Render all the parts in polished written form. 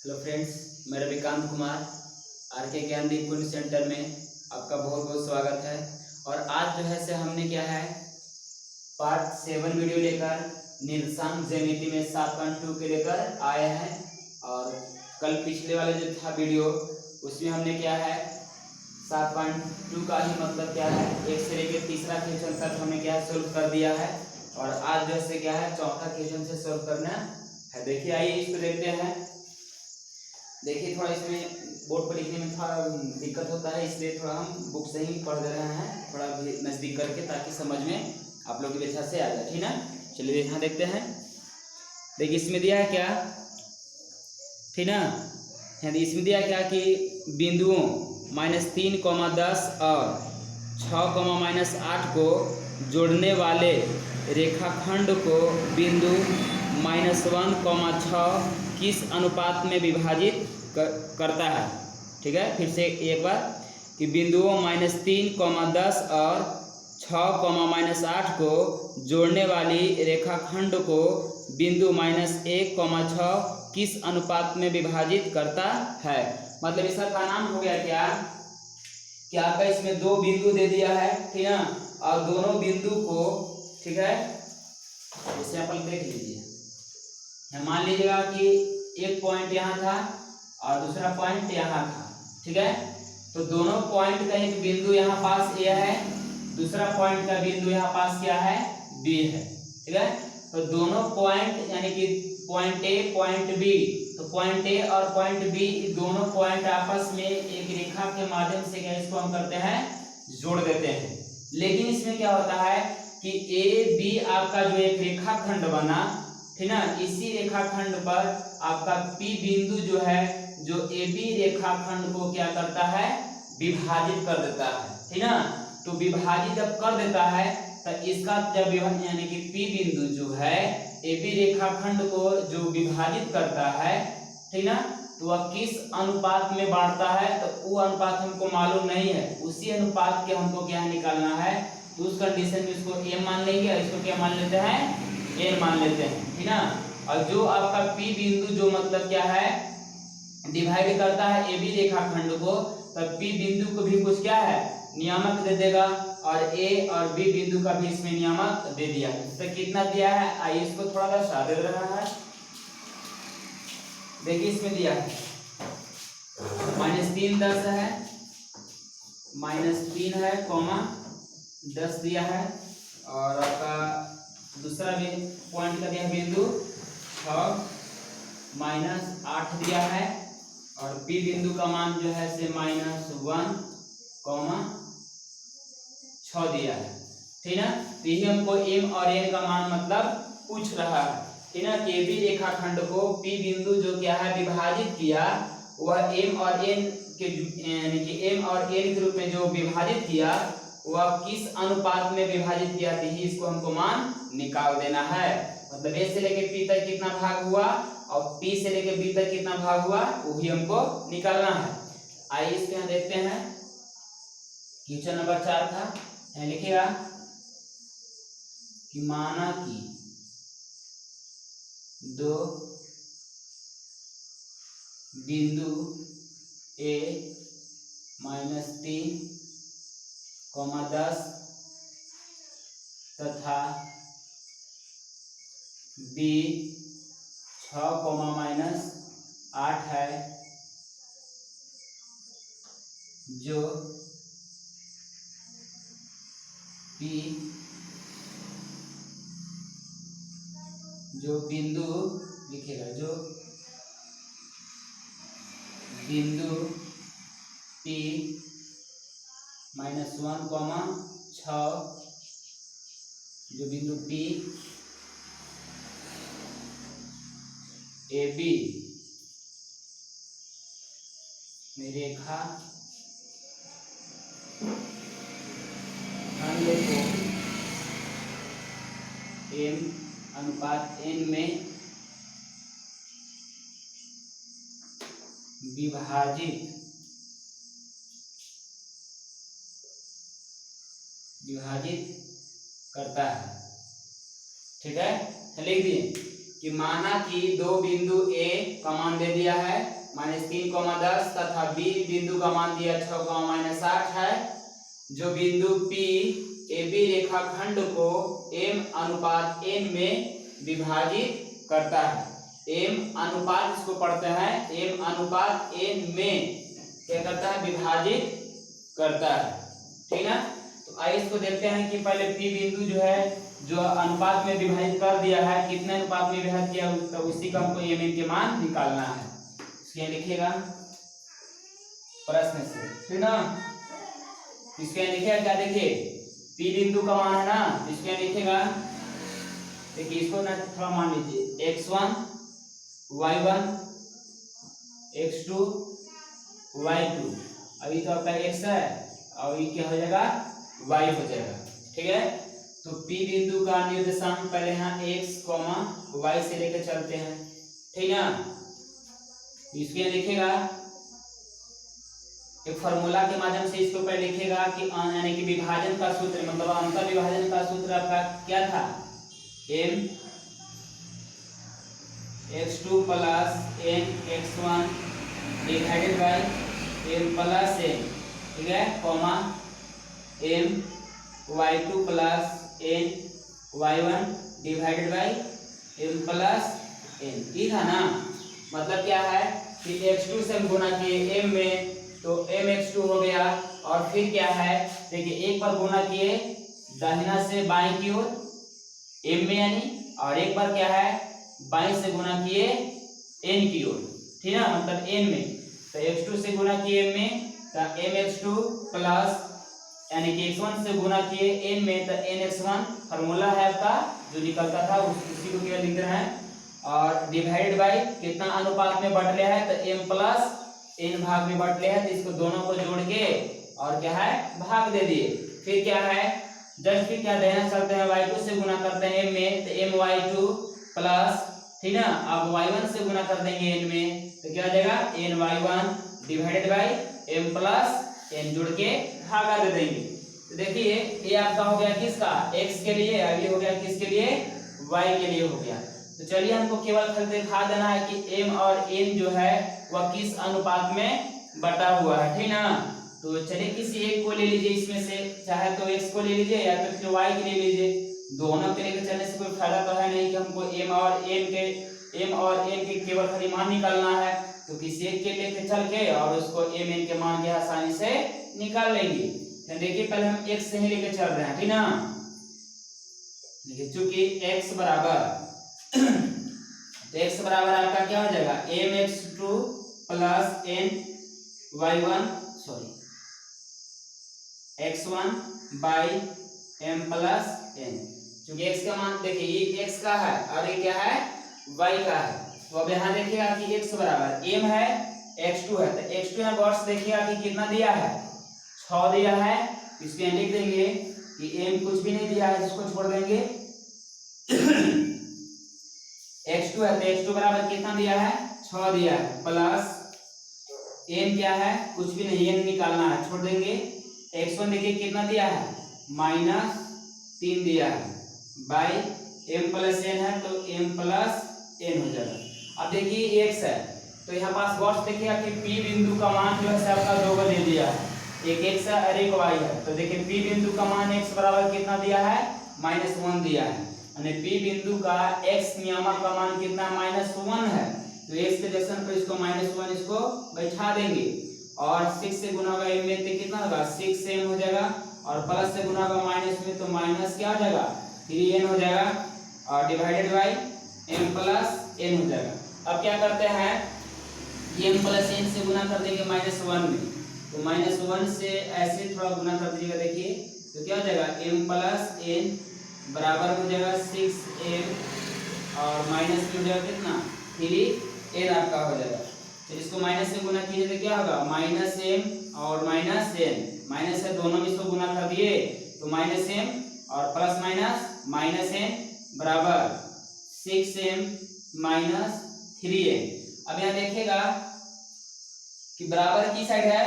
Hello friends, मैं Ravikant Kumar R K. Gyandeep कुंड centre में आपका बहुत बहुत स्वागत है। और आज जो है से हमने क्या है पार्ट 7 वीडियो लेकर निर्देशांक ज्यामिति में 7.2 के लेकर आए हैं। और कल पिछले वाले जो था वीडियो उसमें हमने क्या है 7.2 का ही मतलब क्या है एक से लेकर तीसरा क्वेश्चन तक हमने क्या है सोल्व कर दिया है। और आज जो है क्या है चौथा क्वेश्चन से सोल्व करना है। देखिए आइए इसको देखते हैं। देखिए थोड़ा इसमें बोर्ड पर लिखने में थोड़ा दिक्कत होता है, इसलिए थोड़ा हम बुक से ही पढ़ रहे हैं, थोड़ा भी नज़दीक करके, ताकि समझ में आप लोग की अच्छा से आ जाए। ठीक ना, चलिए यहाँ देखते हैं। देखिए इसमें दिया है क्या, ठीक ना, इसमें दिया क्या कि बिंदुओं -3, 10 और 6, -8 को जोड़ने वाले रेखाखंड को बिंदु -1, 6 किस अनुपात में विभाजित करता है। ठीक है, फिर से एक बार कि बिंदुओं -3, 10 और 6, -8 को जोड़ने वाली रेखाखंड को बिंदु -1, 6 किस अनुपात में विभाजित करता है। मतलब इसका का नाम हो गया क्या कि आपका इसमें दो बिंदु दे दिया है, ठीक है, और दोनों बिंदु को, ठीक है, सैंपल देख लीजिए। मान लीजिएगा कि एक पॉइंट यहाँ था और दूसरा पॉइंट यहाँ था, ठीक है, तो दोनों पॉइंट का एक बिंदु यहाँ पास ए है, दूसरा पॉइंट का बिंदु यहाँ पास क्या है बी है। ठीक है, तो दोनों पॉइंट यानी कि पॉइंट ए पॉइंट बी, तो पॉइंट ए और पॉइंट बी दोनों पॉइंट आपस में एक रेखा के माध्यम से क्या इसको हम करते हैं जोड़ देते हैं। लेकिन इसमें क्या होता है कि ए बी आपका जो एक रेखाखंड बना, ठीक ना, इसी रेखाखंड पर आपका पी बिंदु जो है जो ए बी रेखाखंड को क्या करता है विभाजित कर देता है। ठीक ना, तो विभाजित जब कर देता है तो इसका जब विभाजन यानी कि पी बिंदु जो है ए बी रेखाखंड को जो विभाजित करता है, ठीक ना, तो वह किस अनुपात में बांटता है, तो वो अनुपात हमको मालूम नहीं है, उसी अनुपात के हमको क्या निकालना है। तो उस कंडीशन में इसको ए मान लेंगे और इसको क्या मान लेते हैं एन मान लेते हैं, ठीक ना। और जो आपका पी बिंदु जो मतलब क्या है डिवाइड करता है ए बी रेखाखंड को, तब पी बिंदु को भी कुछ क्या है नियामक दे देगा और ए और बी बिंदु का भी इसमें नियामक दे दिया है। तो कितना दिया है आइए इसको थोड़ा दर्शा दे रहा है। देखिए इसमें दिया है -3 10 है, -3 है, 10 दिया है, और आपका दूसरा भी पॉइंट का दिया बिंदु 6 -8 दिया है, और पी बिंदु का मान जो है से -1, 6 दिया है। ठीक ना, तो यही हमको एम और एन का मान मतलब पूछ रहा है, ठीक ना, कि बी रेखाखंड को पी बिंदु जो क्या है विभाजित किया, वह एम और एन के यानी कि एम और एन के रूप में जो विभाजित किया वह किस अनुपात में विभाजित किया, ही इसको हमको मान निकाल देना है। मतलब ए से लेके पी तक कितना भाग हुआ और पी से लेके बी तक कितना भाग हुआ वही हमको निकालना है। आइए इसको यहाँ देखते हैं। क्वेश्चन नंबर 4 था, यहाँ लिखिएगा कि माना कि दो बिंदु ए -3, 10 तथा बी 6, -8 है, जो बिंदु लिखेगा, जो बिंदु P -1, 6 जो बिंदु P ए बी में रेखा खंड को m/n में विभाजित करता है। ठीक है, लिख दिए कि माना कि दो बिंदु ए का मान दे दिया है -3,10 तथा बी बिंदु का मान दिया 6,-8 है, जो बिंदु P AB रेखाखंड को m अनुपात n में विभाजित करता है। m अनुपात इसको पढ़ते हैं, m अनुपात n में क्या करता है, विभाजित करता है। ठीक है, तो आइए इसको देखते हैं कि पहले P बिंदु जो है जो अनुपात में विभाजित कर दिया है, कितने अनुपात में विभाजित किया, तो उसी का हमको m के मान निकालना है। इसके लिखिएगा प्रश्न से, ठीक ना। इसके लिखिएगा क्या, देखिए P बिंदु का मान है ना, इसके लिखिएगा, देखिए इसको ना थोड़ा मान लीजिए, x1 y1 x2 y2, अभी तो आपका x है और ये क्या हो जाएगा, y हो जाएगा। ठीक है, तो P बिंदु का निर्देशांक पहले यहाँ x, y से लेकर चलते हैं। ठीक है, इसके लिखेगा एक फॉर्मूला के माध्यम से, इसको पहले लिखेगा कि यानी कि विभाजन का सूत्र, मतलब अंतर विभाजन का सूत्र आपका क्या था, m x2 plus n x1 divided by m plus n, ठीक है, comma m y2 plus n y1 divided by m plus n। ठीक है ना, मतलब क्या है कि x2 से हम गुना किए m में, तो m x2 हो गया, और फिर क्या है, देखिए एक बार गुना किए दाहिना से बाएं की ओर m में यानी, और एक बार क्या है बाएं से गुना किए n की ओर। ठीक है, मतलब n में, तो x2 से गुना किए m में, तो m x2 प्लस यानी कि x1 से गुना किए n में, तो n x1 फार्मूला है आपका जो निकलता था, उसी को क्या लिख रहे हैं, और डिवाइड बाय कितना अनुपात में बट लिया है, तो m प्लस n भाग में बट लिया है, तो इसको दोनों को जोड़ के और क्या है भाग दे दिए। फिर क्या है, जस्ट फिर क्या देना चलते हैं, y2 से गुना करते हैं m में, तो m y2 प्लस, ठीक है, अब y1 से गुना कर देंगे n में, तो क्या हो जाएगा n y1 divided by m plus n, जोड़ के भागा दे देंगे। तो देखिए ये आपका हो गया किसका, x के लिए, और ये हो गया किसके लिए, y के लिए हो गया। तो चलिए हमको केवल खाली दिखा देना है कि m और n जो है वह किस अनुपात में बटा हुआ है। ठीक ना, तो चलिए किसी एक को ले लीजिए इसमें से, चाहे तो x को ले लीजिए या तो फिर y के ले लीजिए, दोनों के लेकर चलने से कोई फायदा तो है नहीं कि हमको m और n के केवल खाली मान निकालना है, तो किसी एक के लेकर चल के और उसको m n के मान के आसानी से निकाल लेंगे। तो देखिए पहले हम x से ही लेकर चल रहे हैं, ठीक ना, देखिए चूंकि x बराबर तो x बराबर आपका क्या हो जाएगा, mx2 plus n y1 sorry x1 by m plus n, क्योंकि x का मान देखिए ये x का है और ये क्या है y का है। तो अब यहाँ देखिएगा कि x बराबर m है x2 है, तो x2 यहाँ वर्ष देखिएगा कि कितना दिया है, 6 दिया है। इसको यहाँ लिख देंगे कि m कुछ भी नहीं दिया है, इसको छोड़ देंगे x2 है, तो x2 बराबर कितना दिया है, 6 दिया है, प्लस n क्या है, कुछ भी नहीं, n निकालना है, छोड़ देंगे। x1 देखिए कितना दिया है, -3 दिया है, बाई m प्लस n है, तो m प्लस n हो जाएगा। अब देखिए x है, तो यहाँ पास वर्ष देखिएगा कि P बिंदु का मान जो है आपका 2 दे दिया है, एक x है और एक y है। तो देखिए P बिंदु का मान x बराबर कितना दिया है, -1 दिया है, यानी P बिंदु का x नियामक का मान कितना -1 है, तो x के जगह पर इसको -1 इसको बैठा देंगे, और 6 से गुना होगा m में, तो कितना होगा 6m हो जाएगा, और प्लस से गुना होगा माइनस में, तो माइनस क्या हो जाएगा 3n हो जाएगा, और divided by m plus n हो जाएगा। अब क्या करते हैं, m प्लस n से गुना कर देंगे -1 में, तो -1 से ऐसे थोड़ा गुना कर दीजिएगा, देखिए तो क्या हो जाएगा m प्लस n बराबर हो जाएगा 6m, और माइनस में हो जाएगा कितना 3n आपका हो जाएगा। तो इसको माइनस से गुना कीजिए तो क्या होगा -m और -n, माइनस है दोनों में इसको गुना कर दिए तो -m और प्लस माइनस -n बराबर 6m - 3n। अब यहाँ देखिएगा कि बराबर की साइड है,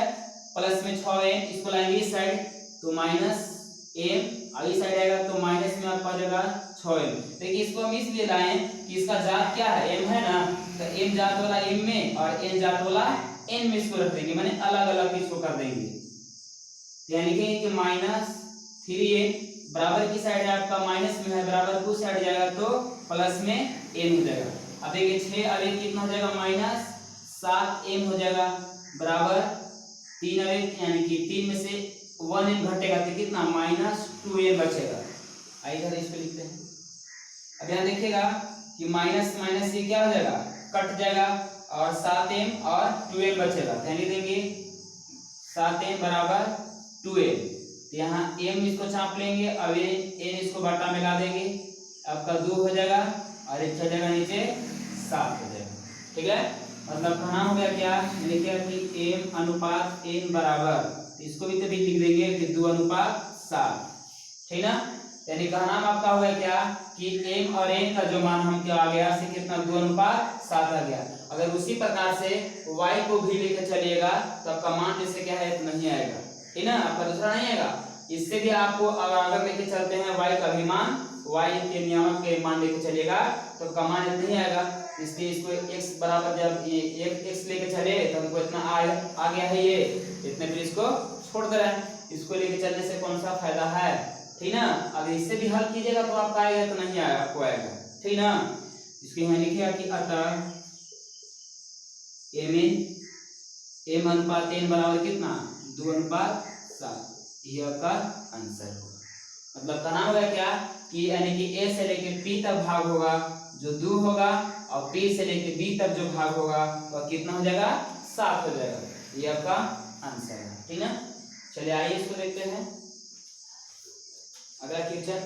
प्लस में 6n, इसको लाएंगे इस साइड तो -m, और इस साइड आएगा तो माइनस में आपका जगह 6m। देखिए इसको हम इसलिए लाए कि इसका जात क्या है, m है ना, तो m जात वाला m में और n जात वाला n में इसको रख देंगे, माने अलग अलग इसको कर देंगे। यानी कि -3n बराबर की साइड है आपका माइनस में है, बराबर को साइड जाएगा तो प्लस में n हो जाएगा। अब देखिए 6 अब कितना हो जाएगा -7m हो जाएगा, बराबर 3 यानी कि 3 में से 1n घटेगा तो कितना -2n बचेगा। आइए इधर इसको लिखते हैं। अब यहाँ देखिएगा कि माइनस माइनस ये क्या हो जाएगा, कट जाएगा और 7m और 2n बचेगा, यानी देंगे 7m बराबर 2n। तो यहाँ m इसको चाप लेंगे, अब n इसको बटा में ला देंगे, आपका 2 हो जाएगा और एक जगह नीचे 7 हो जाएगा। ठीक है, मतलब कहना हो गया क्या, लिखिए कि m अनुपात n बराबर, इसको भी तभी लिख देंगे कि 2:7। ठीक ना, यानी कहना आपका हो गया क्या कि m और n का जो मान हम क्या आ गया से कितना 2:7 आ गया। अगर उसी प्रकार से y को भी लेकर चलिएगा तो आपका मान जैसे क्या है नहीं आएगा, ठीक ना, आपका दूसरा नहीं आएगा। इससे भी आपको अगर लेके चलते हैं y का भी मान, y के नियामक के मान लेके चलिएगा तो का मान नहीं आएगा। इसलिए इसको x बराबर जब एक x लेके चले तो हमको इतना आ गया है, ये इतने पर इसको छोड़ दे रहा है। इसको लेके चलने से कौन सा फायदा है, ठीक ना। अब इससे भी हल कीजिएगा तो आपका आएगा तो नहीं आएगा, आपको आएगा, ठीक ना। इसको यहाँ लिखिएगा कि अतः m अनुपात n बराबर कितना 2:7, ये आपका आंसर होगा। मतलब कहना होगा क्या कि यानी कि a से लेके p तक भाग होगा जो 2 होगा और p से लेके b तक जो भाग होगा वह कितना हो जाएगा 7 हो जाएगा, ये आपका आंसर है, ठीक ना। चलिए आइए इसको देखते हैं अगला क्वेश्चन।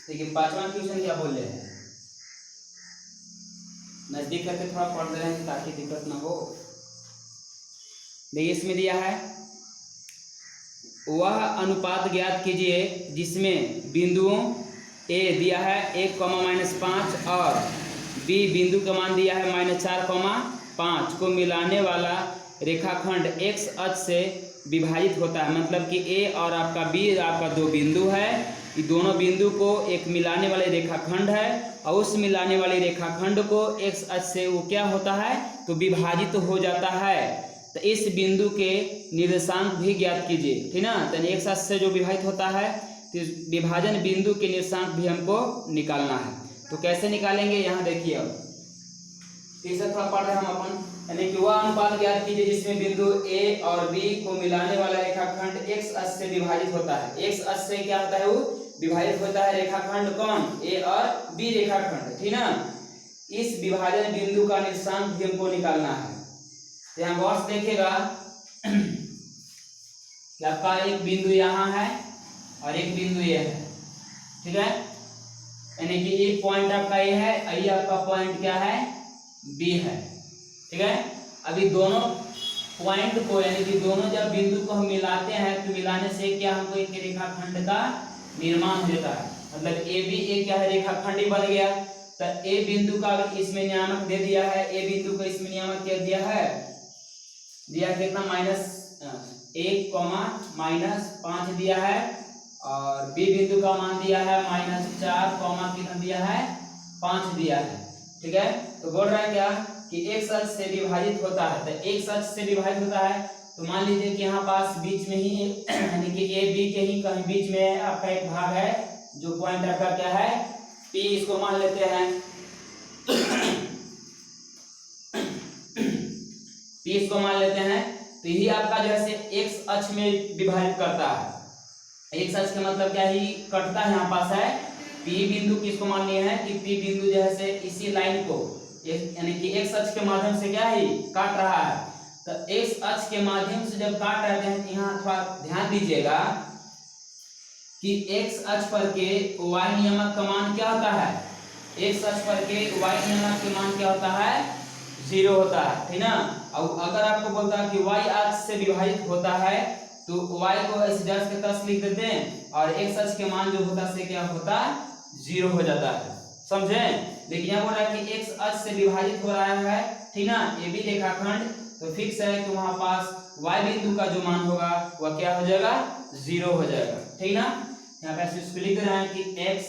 देखिए 5वां क्वेश्चन क्या बोल रहे हैं, नजदीक करके थोड़ा पढ़ रहे हैं ताकि दिक्कत ना हो। देखिए इसमें दिया है वह अनुपात ज्ञात कीजिए जिसमें बिंदुओं a दिया है 1, -5 और b बिंदु का मान दिया है -4, 5 को मिलाने वाला रेखाखंड x अक्ष से विभाजित होता है। मतलब कि a और आपका b आपका दो बिंदु है, ये दोनों बिंदु को एक मिलाने वाले रेखाखंड है और उस मिलाने वाले रेखाखंड को x अक्ष से वो क्या होता है तो विभाजित हो जाता है। तो इस बिंदु के निर्देशांक भी ज्ञात कीजिए, ठीक ना। तो x अक्ष से जो विभाजित होता है तो विभाजन बिंदु के निर्देशांक भी हमको निकालना है। तो कैसे निकालेंगे, यहाँ देखिए अब तीसरा थोड़ा पढ़ रहे हैं हम अपन, यानी कि वह अनुपात ज्ञात कीजिए जिसमें बिंदु a और b को मिलाने वाला रेखाखंड x अक्ष से विभाजित होता है। x अक्ष से क्या होता है वो विभाजित होता है रेखाखंड कौन, a और b रेखाखंड, ठीक ना। इस विभाजन बिंदु का निर्देशांक भी हमको निकालना है। तो यहाँ गौर से देखिएगा कि आपका एक बिंदु यहाँ है और एक बिंदु ये है, ठीक है, यानी कि एक पॉइंट आपका ये है और ये आपका पॉइंट क्या है बी है, ठीक है। अभी दोनों पॉइंट को यानी कि दोनों जब बिंदु को हम मिलाते हैं तो मिलाने से क्या हमको एक रेखाखंड का निर्माण हो जाता है। मतलब ए बी एक क्या है रेखाखंड ही बन गया। तो ए बिंदु का इसमें नियामक दे दिया है, ए बिंदु को इसमें नियामक क्या दिया है, दिया कितना -1, -5 दिया है और बी बिंदु का मान दिया है -4, कितना दिया है 5 दिया है, ठीक है। तो बोल रहा है क्या कि x अक्ष से विभाजित होता है। तो x अक्ष से विभाजित होता है तो मान लीजिए कि यहाँ पास बीच में ही यानी कि ए बी के ही कहीं बीच में आपका एक भाग है जो पॉइंट आपका क्या है P, इसको मान लेते हैं P इसको मान लेते हैं। तो यही आपका जो है x अक्ष में विभाजित करता है। x अक्ष का मतलब क्या ही कटता है, यहाँ पास है P बिंदु, किसको मान लिया है कि P बिंदु जो है इसी लाइन को यानी कि x अक्ष के माध्यम से क्या ही काट रहा है। तो x अक्ष के माध्यम से जब काट रहे हैं तो यहाँ थोड़ा ध्यान दीजिएगा कि x अक्ष पर के y नियामक का मान क्या होता है, x अक्ष पर के y नियामक के मान क्या होता है 0 होता है, ठीक ना। और अगर आपको बोलता है कि y अक्ष से विभाजित होता है तो y को ऐसे 10 के 10 लिख देते हैं और x अक्ष के मान जो होता है क्या होता 0 हो जाता है, समझे। लेकिन यहाँ बोल रहा है कि x अक्ष से विभाजित हो रहा है, ठीक ना, ए बी रेखाखंड, तो फिक्स है कि वहां पास y बिंदु का जो मान होगा वह क्या हो जाएगा, 0 हो जाएगा, ठीक ना। यहाँ पे इसको लिख रहे हैं कि x,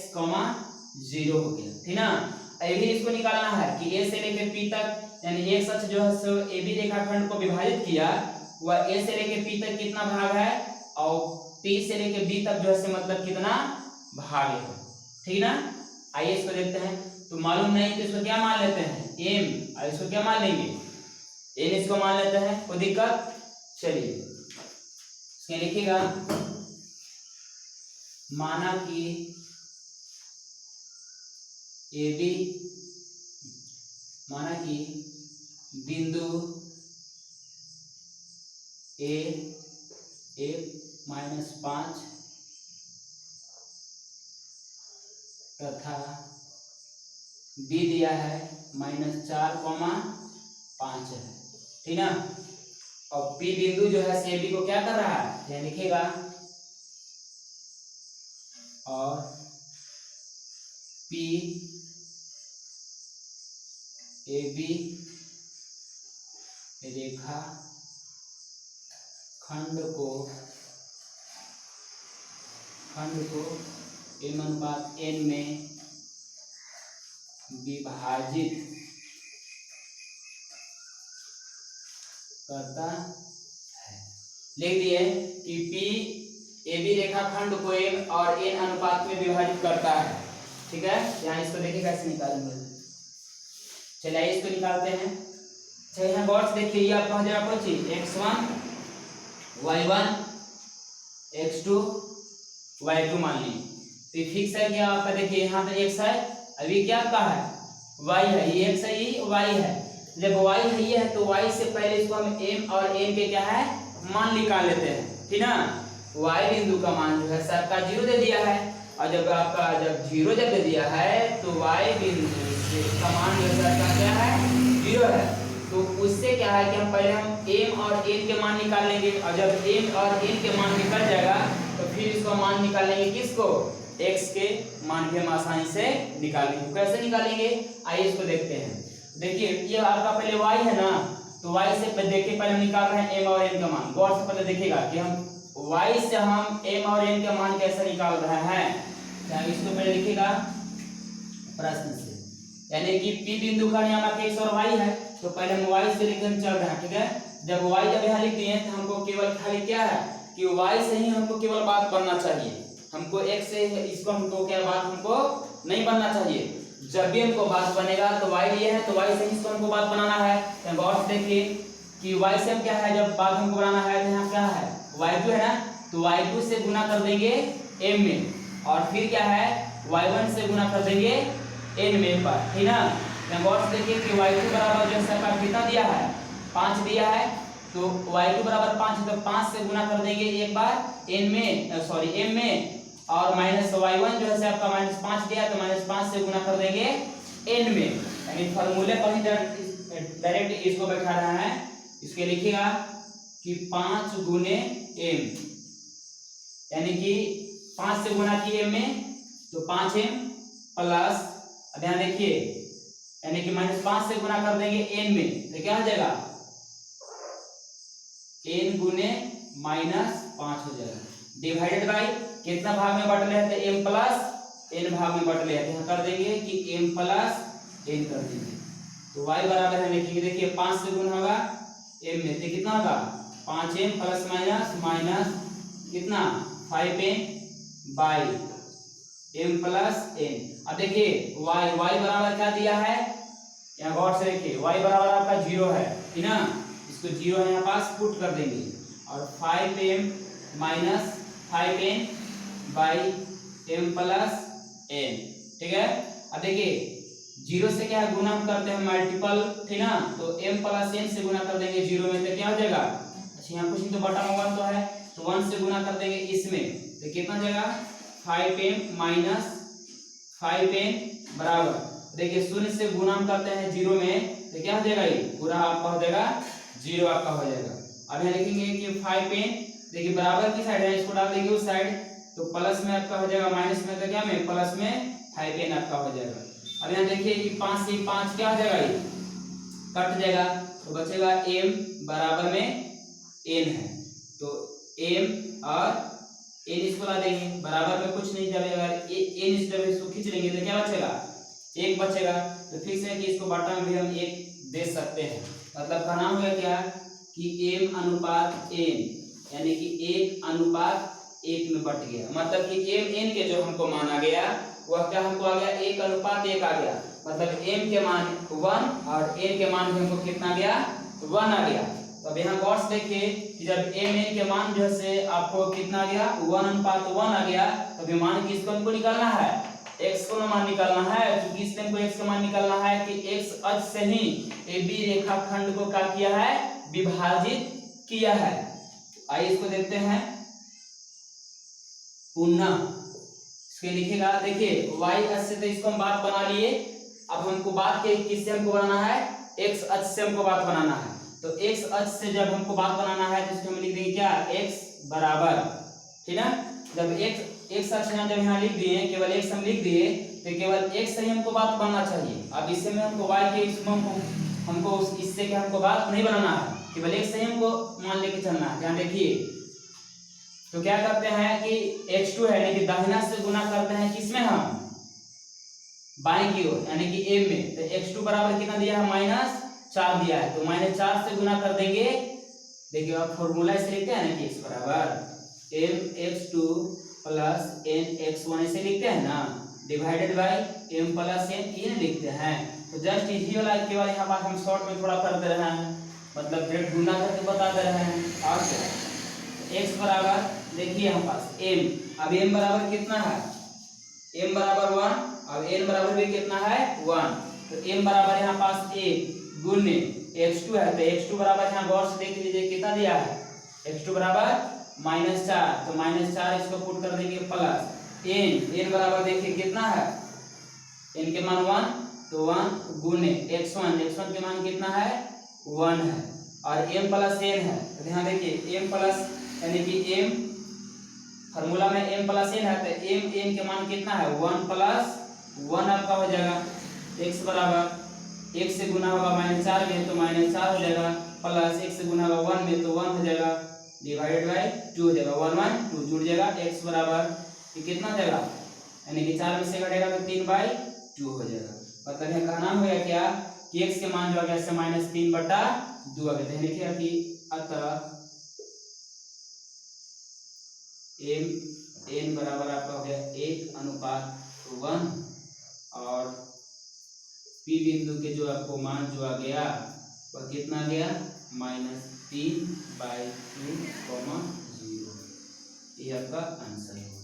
0 हो गया, ठीक ना। अभी इसको निकालना है कि a से लेकर p तक, यानी x अक्ष जो है सो ए बी रेखाखंड को विभाजित किया, वह a से लेकर p तक कितना भाग है, और p से लेकर b तक जो है से मतलब कितना भाग है, ठीक ना। आइए इसको देखते हैं। तो मालूम नहीं तो इसको क्या मान लेते हैं, m, और इसको क्या मान लेंगे, n इसको मान लेते हैं, कोई दिक्कत। चलिए इसके लिखिएगा, माना कि ए बी, माना कि बिंदु ए 1-5 तथा बी दिया है -4,5 है, ठीक ना। और पी बिंदु जो है से बी को क्या कर रहा है, यह लिखेगा, और पी ए बी रेखा खंड को m/n में विभाजित करता है। लिख दिए कि P ए बी रेखाखंड को m और n अनुपात में विभाजित करता है, ठीक है। यहाँ इसको देखिए कैसे निकालेंगे, चलिए इसको निकालते हैं। चलिए यहाँ गौर से देखिए, ये आपका हो जाएगा कौन चीज, x1 y1 x2 y2 मान ली। तो फिक्स है क्या आपका, देखिए यहाँ पे x है, अभी क्या आपका है y है, ये x है, ये y है। जब y है ये है तो y से पहले इसको हम m और n के क्या है मान निकाल लेते हैं, ठीक ना। y बिंदु का मान जो है सबका 0 दे दिया है, और जब आपका जब 0 जब दे दिया है तो y बिंदु का मान जो सबका क्या है 0 है। तो उससे क्या है कि हम पहले हम m और n के मान निकाल लेंगे, और जब m और n के मान निकल जाएगा तो फिर इसको मान निकाल लेंगे, किसको, x के मान भी हम आसानी से निकाल लेंगे। कैसे निकालेंगे, आइए इसको देखते हैं। देखिए ये आपका पहले y है ना, तो y से देखिए पहले हम निकाल रहे हैं m और n का मान। गौर से पहले देखिएगा कि हम y से हम m और n का मान कैसे निकाल रहे हैं। इसको पहले लिखिएगा प्रश्न से, यानी कि p बिंदु का नियामक x और y है, तो पहले हम y से लेकर चल रहे हैं, ठीक है। जब y जब यहाँ लिख दिए तो हमको केवल खाली क्या है कि y से ही हमको केवल बात बनना चाहिए, हमको x से इसको हमको क्या बात हमको नहीं बनना चाहिए। जब भी हमको बात बनेगा तो y ये है तो y से ही इसको हमको बात बनाना है। तो गौर से देखिए कि y से हम क्या है, जब बात हमको बनाना है तो यहाँ क्या है y2 है ना, तो y2 से गुना कर देंगे m में, और फिर क्या है y1 से गुना कर देंगे n में पर, ठीक ना। गौर से देखिए कि y2 बराबर जो सबका कितना दिया है 5 दिया है, तो y2 बराबर 5 है, तो 5 से गुना कर देंगे एक बार n में, सॉरी m में, और माइनस y1 जो है आपका -5 दिया है, तो -5 से गुना कर देंगे n में, यानी फॉर्मूले पर ही डायरेक्ट इसको बैठा रहा है। इसके लिखिएगा कि 5 गुने m, यानी कि 5 से गुना किए m में तो 5m प्लस, अब यहाँ देखिए यानी कि -5 से गुना कर देंगे n में, तो क्या हो जाएगा n गुने -5 हो जाएगा, डिवाइडेड बाय कितना भाग में बांट ले हैं, m प्लस n भाग में बांट ले हैं, यहाँ कर देंगे कि m प्लस n कर देंगे, तो y बराबर है लिखेंगे, देखिए 5 से गुना होगा m में, तो कितना होगा 5m प्लस माइनस कितना 5m by m plus n। अब देखिए y बराबर क्या दिया है, यहाँ गौर से देखिए y बराबर आपका 0 है, ठीक ना, इसको 0 है यहाँ पास पुट कर देंगे, और 5m minus 5n by m plus n, ठीक है। अब देखिए 0 से क्या है गुना हम करते हैं मल्टीपल, ठीक ना, तो m प्लस n से गुना कर देंगे 0 में, तो क्या हो जाएगा, अच्छा यहाँ कुछ नहीं तो बटा में 1 तो है, तो 1 से गुना कर देंगे इसमें, तो कितना हो जाएगा 5m माइनस 5n बराबर, देखिए 0 से गुना हम करते हैं 0 में, तो क्या हो जाएगा ये पूरा आपका हो जाएगा 0 आपका हो जाएगा। अब यहाँ लिखेंगे कि 5n, देखिए बराबर की साइड है, इसको डाल देंगे उस साइड, तो प्लस में आपका हो जाएगा, माइनस में तो क्या में प्लस में हाइफेन आपका हो जाएगा। अब यहाँ देखिए कि 5 से 5 क्या हो जाएगा, ये कट जाएगा तो बचेगा m बराबर में n है, तो m और n इसको ला देंगे, बराबर में कुछ नहीं, जब अगर n इस तरफ इसको खींच लेंगे तो क्या बचेगा, 1 बचेगा। तो फिक्स है कि इसको बटा में भी हम 1 दे सकते हैं। मतलब का नाम है क्या कि m अनुपात n, यानी कि 1 अनुपात 1 में बट गया। मतलब कि m n के जो हमको मान आ गया वह क्या हमको आ गया, 1 अनुपात 1 आ गया। मतलब m के मान 1 और n के मान भी हमको कितना गया, 1 आ गया। तो अब यहाँ गौर से देखिए कि जब m n के मान जो है आपको कितना आ गया, 1 अनुपात 1 आ गया, तो अभी मान किसको हमको निकालना है, x को मान निकालना है। क्योंकि इससे हमको x का मान निकालना है कि x अक्ष से ही AB रेखाखंड को क्या किया है, विभाजित किया है। आइए इसको देखते हैं पुनः, इसके लिखेगा। देखिए y अक्ष से तो इसको हम बात बना लिए, अब हमको बात के किससे हमको बनाना है, x अक्ष से हमको बात बनाना है। तो x अक्ष से जब हमको बात बनाना है तो इसको हम लिख देंगे क्या, x बराबर, ठीक है। जब x अक्ष जब यहाँ लिख दिए, केवल x हम लिख दिए, तो केवल x से ही हमको बात बनना चाहिए। अब इससे में हमको y के हमको इससे क्या हमको बात नहीं बनाना है, केवल x से ही हमको मान लेके चलना है। यहाँ देखिए तो क्या करते हैं कि x2 है, यानी कि दाहिना से गुना करते हैं किसमें, हम बाएं की ओर यानी कि m में। तो x2 बराबर कितना दिया है, -4 दिया है, तो -4 से गुना कर देंगे। देखिए आप फॉर्मूला से लिखते हैं ना कि x बराबर mx2 प्लस nx1 ऐसे लिखते हैं ना, divided by m plus n ये लिखते हैं। तो जस्ट इसी वाला केवल यहाँ पर हम शॉर्ट में थोड़ा कर दे रहे हैं, मतलब ग्रेड गुना करके बता दे रहे हैं। और x बराबर देखिए हम पास m, अब m बराबर कितना है, m बराबर 1, अब n बराबर भी कितना है 1, तो m बराबर यहाँ पास 1 गुने x2 है, तो x2 बराबर यहाँ गौर से देख लीजिए कितना दिया है, x2 बराबर -4, तो -4 इसको पुट कर देंगे प्लस n बराबर देखिए कितना है, n के मान 1, तो 1 गुने x1 के मान कितना है 1 है, और m प्लस n है। तो ध्यान देखिए m प्लस यानी कि m फार्मूला में m प्लस n है, तो m n के मान कितना है 1 प्लस 1 आपका हो जाएगा। x बराबर 1 से गुना होगा -4 में, तो -4 हो जाएगा, प्लस 1 से गुना होगा 1 में, तो 1 हो जाएगा, डिवाइडेड बाय 2 हो जाएगा, 1 1 2 जुड़ जाएगा। x बराबर ये कितना हो जाएगा, यानी कि 4 में से घटेगा तो 3/2 हो जाएगा। मतलब है का नाम हो गया क्या कि x के मान जो आ गया से -3/2 आ गया। तो लिखिए कि अतः m n बराबर आपका हो गया 1:1, और p बिंदु के जो आपको मान जो आ गया वह कितना आ गया, -3/2, 0। ये आपका आंसर होगा,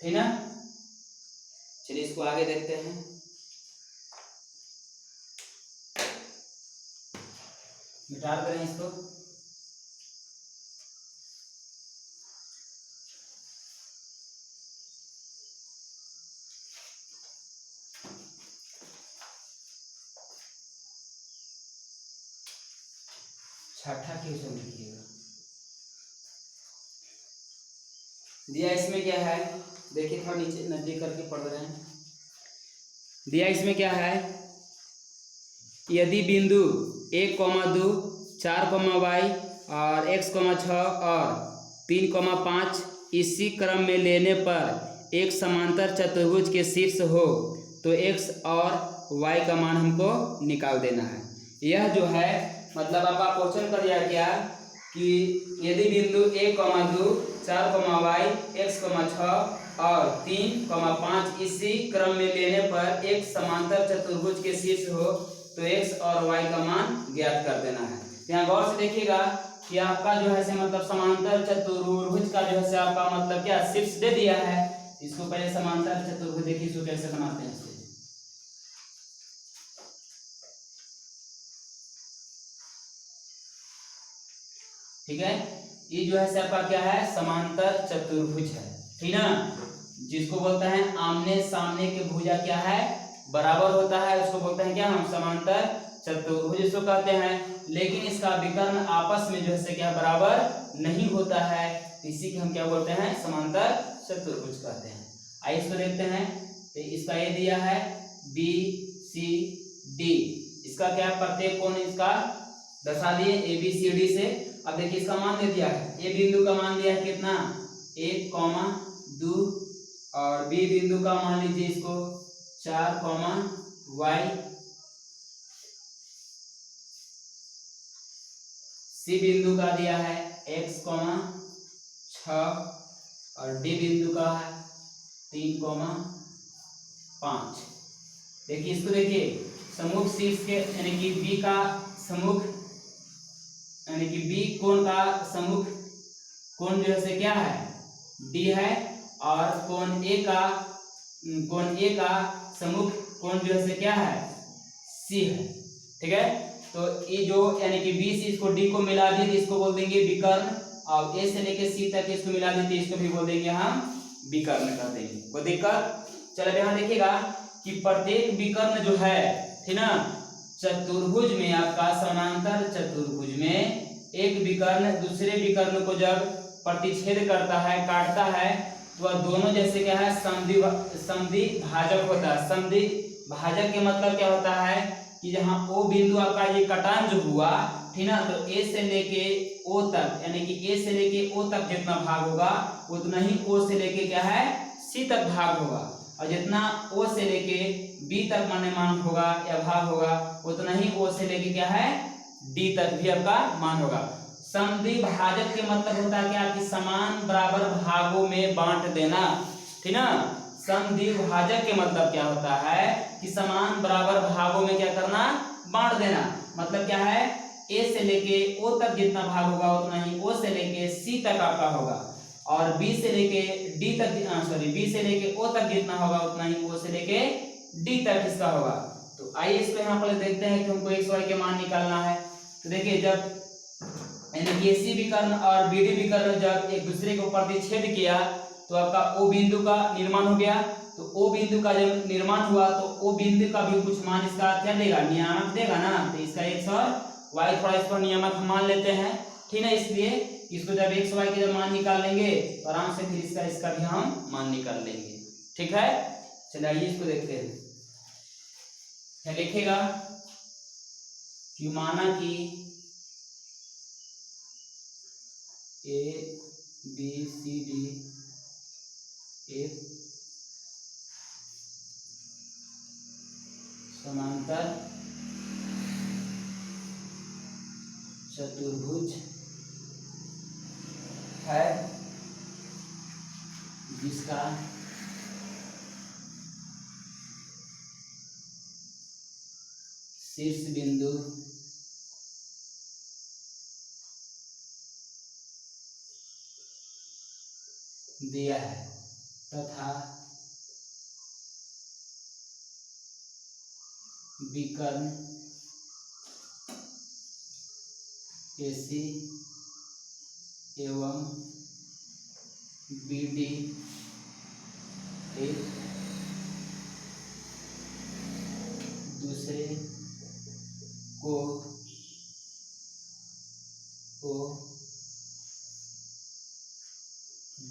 ठीक ना। चलिए इसको आगे देखते हैं। मिटा दें इसको। छठा क्वेश्चन लिखिएगा। दिया इसमें क्या है, देखिए थोड़ा नीचे नजदीक करके पढ़ रहे हैं। दिया इसमें क्या है, यदि बिंदु 1,2 4,y और x,6 और 3,5 इसी क्रम में लेने पर एक समांतर चतुर्भुज के शीर्ष हो तो x और y का मान हमको निकाल देना है। यह जो है मतलब आपका क्वेश्चन कर दिया गया कि यदि बिंदु 1,2 4,y x,6 और 3,5 इसी क्रम में लेने पर एक समांतर चतुर्भुज के शीर्ष हो तो x और y का मान ज्ञात कर देना है। यहाँ गौर से देखिएगा कि आपका जो है से मतलब समांतर चतुर्भुज का जो है से आपका मतलब क्या शीर्ष दे दिया है। इसको पहले समांतर चतुर्भुज देखिए इसको कैसे बनाते हैं। ठीक है, ये जो है से आपका क्या है समांतर चतुर्भुज है, ठीक ना, जिसको बोलते हैं आमने सामने के भुजा क्या है बराबर होता है, उसको बोलते हैं क्या हम समांतर चतुर्भुज इसको कहते हैं। लेकिन इसका विकर्ण आपस में जो है से क्या बराबर नहीं होता है, इसी के हम क्या बोलते हैं समांतर चतुर्भुज कहते हैं। आइए इसको देखते हैं। तो इसका ये दिया है बी सी डी, इसका क्या प्रत्येक कोण इसका दर्शा दिए ए बी सी डी से। अब देखिए इसका मान दे दिया है, ए बिंदु का मान दिया है कितना 1,2 और बी बिंदु का मान लीजिए इसको 4, y, सी बिंदु का दिया है x, 6 और डी बिंदु का है 3,5। देखिए इसको देखिए सम्मुख शीर्ष के यानी कि बी का सम्मुख यानी कि बी कोण का सम्मुख कोण जो है क्या है डी है, और कोण ए का सम्मुख कोण जो है क्या है सी है। ठीक है, तो ये जो यानी कि बी से इसको डी को मिला दिए तो इसको बोल देंगे विकर्ण, और ए से लेके सी तक इसको मिला देते इसको भी बोल देंगे हम विकर्ण कर देंगे। कोई दिक्कत? चलो यहाँ देखिएगा कि प्रत्येक विकर्ण जो है ठीक ना, चतुर्भुज में आपका समांतर चतुर्भुज में एक विकर्ण दूसरे विकर्ण को जब प्रतिच्छेद करता है काटता है तो वह दोनों जैसे क्या है समद्वि भाजक होता है। समद्वि भाजक के मतलब क्या होता है कि जहाँ ओ बिंदु आपका ये कटान जो हुआ ठीक ना, तो ए से लेके ओ तक यानी कि ए से लेके ओ तक जितना भाग होगा उतना ही ओ से लेके क्या है सी तक भाग होगा, और जितना ओ से लेके बी तक मान होगा या भाग होगा उतना ही ओ से लेके क्या है डी तक भी आपका मान होगा। समद्वि भाजक के मतलब होता है क्या कि समान बराबर भागों में बांट देना। ठीक ना, समद्वि भाजक के मतलब क्या होता है कि समान बराबर भागों में क्या करना बांट देना। मतलब क्या है ए से लेके ओ तक जितना भाग होगा उतना ही ओ से लेके सी तक आपका होगा, और बी से लेके डी तक बी से लेके ओ तक जितना होगा उतना ही ओ से लेके डी तक इसका होगा। तो आइए इसको यहाँ पर देखते हैं कि हमको x y के मान निकालना है। तो देखिए जब यानी कि सी विकर्ण और बी डी विकर्ण जब एक दूसरे को प्रतिच्छेद किया तो आपका ओ बिंदु का निर्माण हो गया। तो ओ बिंदु का जब निर्माण हुआ तो ओ बिंदु का भी कुछ मान इसका क्या देगा नियामक देगा ना, तो इसका x और y थोड़ा इस पर नियामक हम मान लेते हैं। ठीक है, इसलिए इसको जब x y के जब मान निकाल लेंगे तो आराम से फिर इसका भी हम मान निकाल लेंगे। ठीक है, चलिए आइए इसको देखते हैं। क्या लिखेगा कि माना कि ए बी सी डी एक समांतर चतुर्भुज है जिसका शीर्ष बिंदु दिया है तथा विकर्ण AC एवं BD एक दूसरे को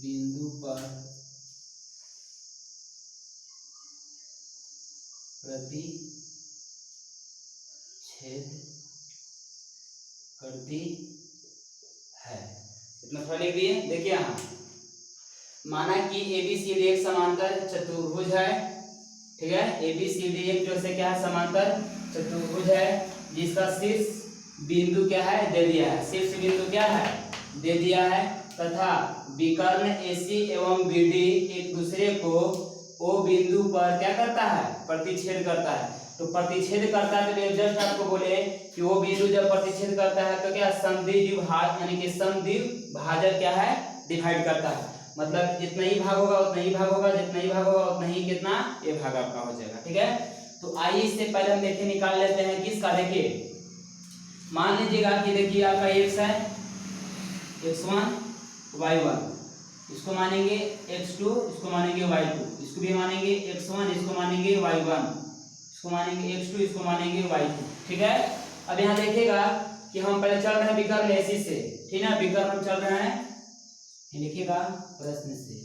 बिंदु पर प्रतिच्छेद करती है। इतना थोड़ा लिख दिए। देखिए यहाँ माना कि ABCD एक समांतर चतुर्भुज है। ठीक है, ABCD एक जो से क्या है समांतर चतुर्भुज है जिसका शीर्ष बिंदु क्या है दे दिया है, शीर्ष बिंदु क्या है दे दिया है, तथा विकर्ण AC एवं BD एक दूसरे को O बिंदु पर क्या करता है प्रतिच्छेद करता है। तो प्रतिच्छेद करता है तो जस्ट आपको बोले कि वो बिंदु जब प्रतिच्छेद करता है तो क्या समद्विभाजक यानी कि समद्विभाजक क्या है डिवाइड करता है। मतलब जितना ही भाग होगा उतना ही भाग होगा, जितना ही भाग होगा उतना ही कितना ये भाग आपका हो जाएगा। ठीक है, तो आइए इससे पहले हम देखिए निकाल लेते हैं किसका। देखिए मान लीजिएगा कि देखिए आपका x है x1 y1, इसको मानेंगे x2, इसको मानेंगे y2, इसको भी मानेंगे x1, इसको मानेंगे y1, इसको मानेंगे x2, इसको मानेंगे y2। ठीक है, अब यहाँ देखिएगा कि हम पहले चल रहे हैं विकर्ण AC से। ठीक है, विकर्ण हम चल रहे हैं लिखिएगा प्रश्न से।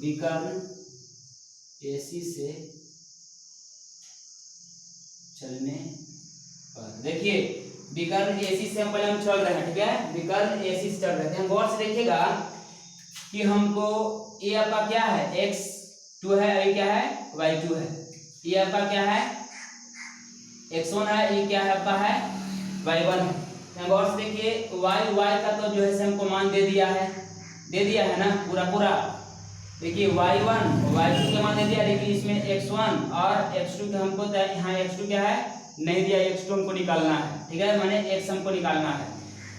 विकर्ण AC से चलने पर, देखिए विकर्ण AC से हम पहले हम चल रहे हैं, ठीक है, विकर्ण AC से चल रहे हैं। गौर से देखिएगा कि हमको ये आपका क्या है, x2 है, ये क्या है, y2 है, ये आपका क्या है, x1 है, ये क्या है आपका है, y1 है। गौर से देखिए y का तो जो है हमको मान दे दिया है ना, पूरा देखिए y1 y2 के मान दे दिया, लेकिन इसमें x1 और x2 के हमको यहाँ x2 क्या है नहीं दिया, x2 हमको निकालना है, ठीक है, माने x हमको निकालना है।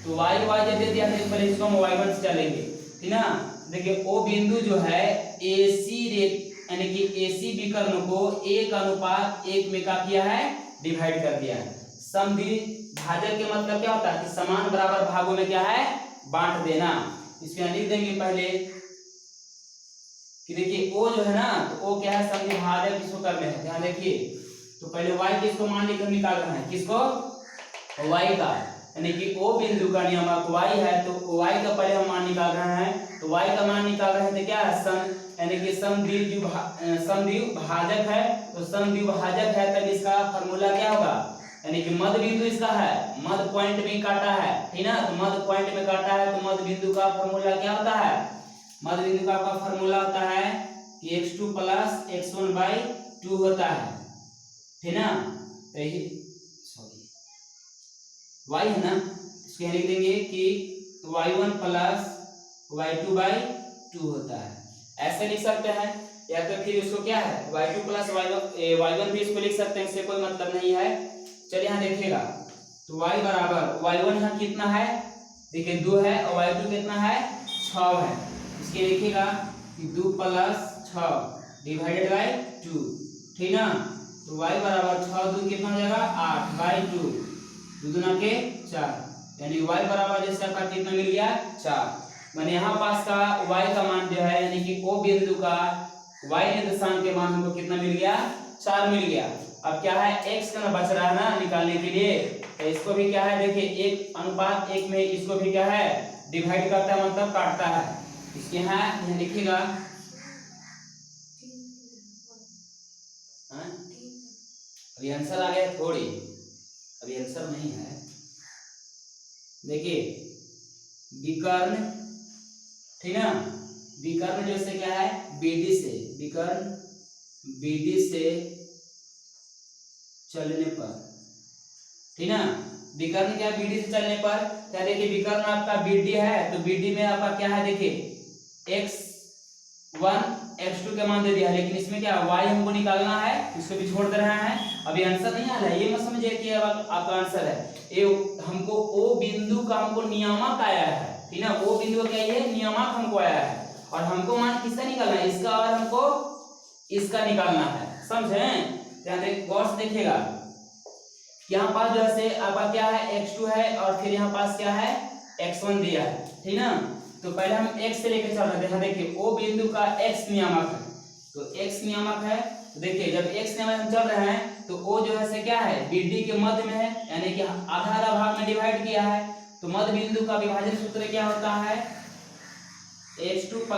तो y जब दे दिया तो पहले इसको हम y1 से चलेंगे, ठीक ना। देखिए ओ बिंदु जो है AC यानी कि AC विकर्ण को 1:1 में क्या किया है, डिवाइड कर दिया है। समद्विभाजक के मतलब क्या होता है कि समान बराबर भागों में क्या है, बांट देना। इसमें लिख देंगे पहले कि देखिए ओ जो है ना, तो ओ क्या है, समद्विभाजक इसको करने हैं, ध्यान देखिए। तो पहले y किसको मान लेकर निकाल रहे हैं, किसको, y का, यानी कि ओ बिंदु का नियामक y है, तो y का पहले हम मान निकाल रहे हैं। तो y का मान निकाल रहे हैं तो क्या है, यानी कि समद्विभाजक है, तो समद्विभाजक है तब इसका फार्मूला क्या होगा, यानी कि मध्य बिंदु इसका है, मध्य पॉइंट में काटा है, ठीक ना, तो मध्य पॉइंट में काटा है, तो मध्य बिंदु का फार्मूला क्या होता है, मध्य बिंदु का फार्मूला होता है कि x2 + x1/2 होता है, ठीक ना। तो ये y है ना, इसको यहाँ लिख देंगे कि y1 + y2/2 होता है, ऐसे लिख सकते हैं। या तो फिर इसको क्या है, y2 + y1 भी इसको लिख सकते हैं, इससे कोई मतलब नहीं है। चलिए यहाँ देखिएगा, तो y बराबर y1 यहाँ कितना है, देखिए 2 है, और y2 कितना है, 6 है। इसके लिखिएगा कि 2 + 6 / 2, ठीक ना। तो y बराबर 6 2 कितना हो जाएगा, 8/2, 2 दूना के 4, यानी y बराबर जैसे आपका कितना मिल गया, 4। मैंने यहाँ पास का y का मान जो है, यानी कि ओ बिंदु का y निर्देशांक के मान हमको कितना मिल गया, 4 मिल गया। अब क्या है, x का बच रहा है ना निकालने के लिए, तो इसको भी क्या है, देखिए 1:1 में इसको भी क्या है, डिवाइड करता है, मतलब काटता है। इसके यहाँ लिखिएगा, अभी आंसर आ गया थोड़ी, अभी आंसर नहीं है। देखिए विकर्ण, ठीक ना, विकर्ण जैसे क्या है, BD से, विकर्ण BD से चलने पर, ठीक ना, विकर्ण क्या, BD से चलने पर, क्या देखिए विकर्ण आपका BD है, तो BD में आपका क्या है, देखिए x1 x2 के मान दे दिया है, लेकिन इसमें क्या y हमको निकालना है, इसको भी छोड़ दे रहे हैं। अभी आंसर नहीं आ रहा है, ये मत समझिए कि अब आपका आंसर है, ये हमको ओ बिंदु का हमको नियामक आया है, ठीक ना, ओ बिंदु का क्या है, नियामक हमको आया है, और हमको मान किसका निकालना है, इसका, और हमको इसका निकालना है, समझे। गौर से देखिएगा, यहाँ पास जो है आपका क्या है, x2 है, और फिर यहाँ पास क्या है, x1 दिया है, ठीक ना। तो पहले हम x से लेकर चल रहे हैं, देखिए ओ बिंदु का x नियामक है, तो x नियामक है, तो देखिए जब x नियामक हम चल रहे हैं, तो o जो है से क्या है, BD के मध्य में है, यानी कि आधा भाग में डिवाइड किया है, तो मध्य बिंदु का विभाजन सूत्र क्या होता है, x2 +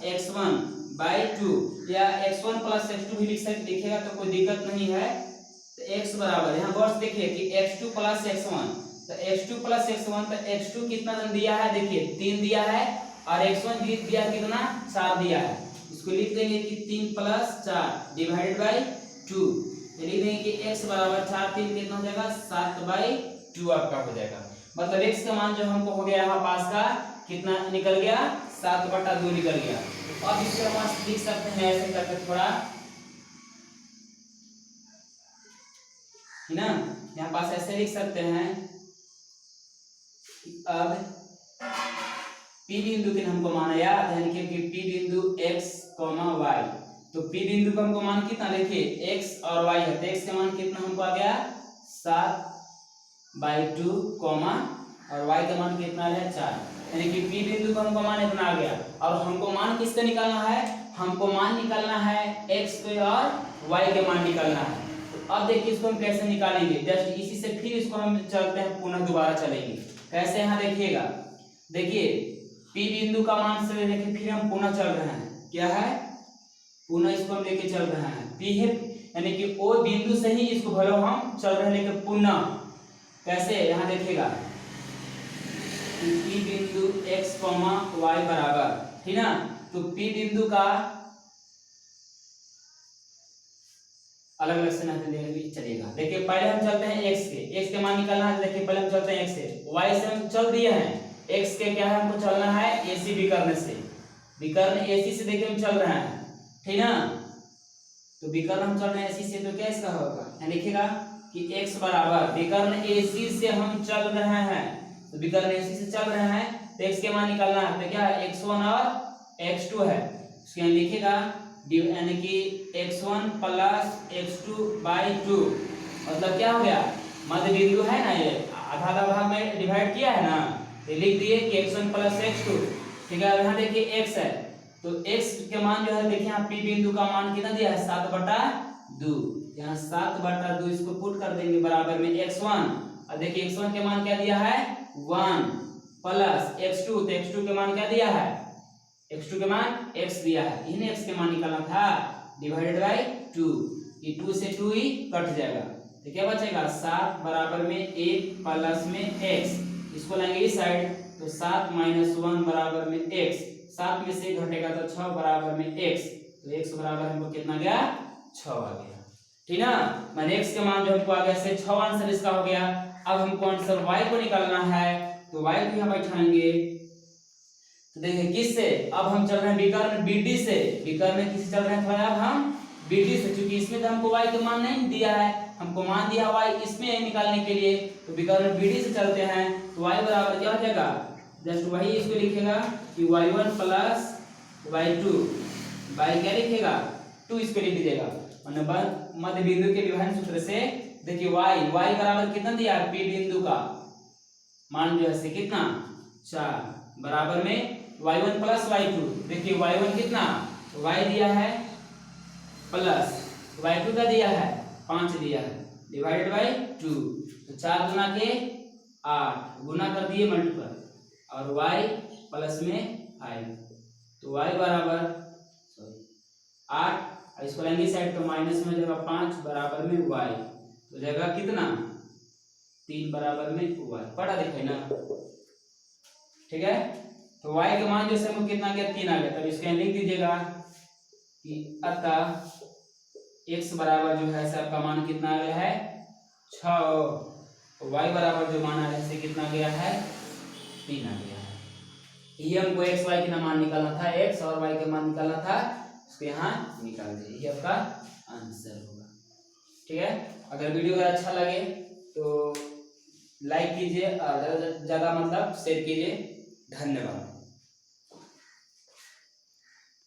x1/2, या x1 + x2 भी लिखेगा तो कोई दिक्कत नहीं है। तो x बराबर, यहाँ गौर से देखिए कि x2 + x1, तो x2 + x1, तो x2 कितना दिया है, देखिए 3 दिया है, और x1 दिया कितना, 4 दिया है। इसको लिख देंगे कि 3 + 4 / 2, लिख देंगे कि x बराबर 4 3 कितना हो जाएगा, 7/2 आपका हो जाएगा। मतलब x का मान जो हमको हो गया यहाँ पास का कितना निकल गया, 7/2 निकल गया। अब इसके पास लिख सकते हैं ऐसे करके थोड़ा, है ना, यहाँ पास ऐसे लिख सकते हैं। अब P बिंदु के हमको माना याद है, यानी कि P बिंदु x, y, तो P बिंदु का हमको मान कितना, देखिए x और y है, तो x का मान कितना हमको आ गया, 7/2, और y का मान कितना है, 4, यानी कि P बिंदु का हमको मान इतना आ गया। और हमको मान किसका निकालना है, हमको मान निकालना है x के और y के मान निकालना है। तो अब देखिए इसको हम कैसे निकालेंगे, जस्ट इसी से फिर इसको हम चलते हैं, पुनः दोबारा चलेंगे। कैसे, यहाँ देखिएगा, देखिए P बिंदु का मान से देखिए फिर हम पुनः चल रहे हैं, क्या है, पुनः इसको हम लेके चल रहे हैं पी है, यानी कि ओ बिंदु से ही इसको भले हम चल रहे हैं लेकिन पुनः कैसे, यहाँ देखिएगा पी बिंदु x, y बराबर, ठीक ना। तो पी बिंदु का अलग अलग से नाते भी चलेगा। देखिए पहले हम चलते हैं x के मान निकालना है। देखिए पहले हम चलते हैं x से, y से हम चल दिए हैं, x के क्या है हमको चलना है AC विकर्ण से, विकर्ण AC से देखिए हम चल रहे हैं, ठीक ना। तो विकर्ण हम चल रहे हैं AC से, तो क्या इसका होगा, यहाँ देखिएगा कि x बराबर विकर्ण AC से हम चल रहे हैं, तो विकर्ण AC से चल रहे हैं तो x के मान निकालना है, तो क्या है x1 और x2 है, उसके यहाँ लिखिएगा यानी कि x1 प्लस x2 बाई 2, मतलब क्या हो गया, मध्य बिंदु है ना, ये आधा आधा भाग में डिवाइड किया है ना, तो लिख दिए कि x1 प्लस x2, ठीक है। यहाँ देखिए x है, तो x के मान जो है देखिए यहाँ p बिंदु का मान कितना दिया है 7/2, यहाँ 7/2 इसको पुट कर देंगे बराबर में x1, और देखिए x1 के मान क्या दिया है 1 प्लस x2, तो x2 के मान क्या दिया है, x2 के मान x दिया है, इन्हें x के मान निकालना था, डिवाइडेड बाय 2, ये 2 से 2 ही कट जाएगा, तो क्या बचेगा 7 बराबर में 1 प्लस में x, इसको लेंगे इस साइड, तो 7 माइनस 1 बराबर में x, 7 में से घटेगा तो 6 बराबर में x, तो x बराबर हमको कितना गया 6 आ गया, ठीक ना। मैंने x के मान जो हमको आ गया से 6 आंसर इसका हो गया। अब हमको आंसर y को निकालना है, तो y को यहाँ बैठाएंगे, तो देखिए किससे, अब हम चल रहे हैं विकर्ण BD से, विकर्ण में किससे चल रहे हैं, अब हम BD से, क्योंकि इसमें तो हमको y का मान नहीं दिया है, हमको मान दिया y इसमें निकालने के लिए, तो विकर्ण BD से चलते हैं, तो y बराबर क्या हो जाएगा, जस्ट वही इसको लिखेगा कि y1 प्लस y2 बाई क्या लिखेगा 2, इसको लिख दीजिएगा, और मध्य बिंदु के विभाजन सूत्र से देखिए y बराबर कितना दिया है, p बिंदु का मान जो है से कितना 4 बराबर में y1 प्लस y2, देखिए y1 कितना y दिया है प्लस y2 का दिया है 5 दिया है, डिवाइडेड बाय 2, तो 4 गुना के 8 गुना कर दिए मल्टीपल, और y प्लस में 5, तो y बराबर 8, इसको लेंगे साइड तो माइनस में हो जाएगा 5 बराबर में y, तो जाएगा कितना 3 बराबर में y, पढ़ा दिखाई ना, ठीक है। तो y का मान जैसे हमको कितना आ गया 3 आ गया, तब इसको लिख दीजिएगा कि अतः x बराबर जो है सबका मान कितना आ गया है 6, y बराबर जो मान आ गया है कितना गया है 3 आ गया है। ये हमको x y का मान निकालना था, x और y का मान निकालना था, इसको यहाँ निकाल दीजिए, ये आपका आंसर होगा, ठीक है। अगर वीडियो अगर अच्छा लगे तो लाइक कीजिए और ज़्यादा मतलब शेयर कीजिए, धन्यवाद।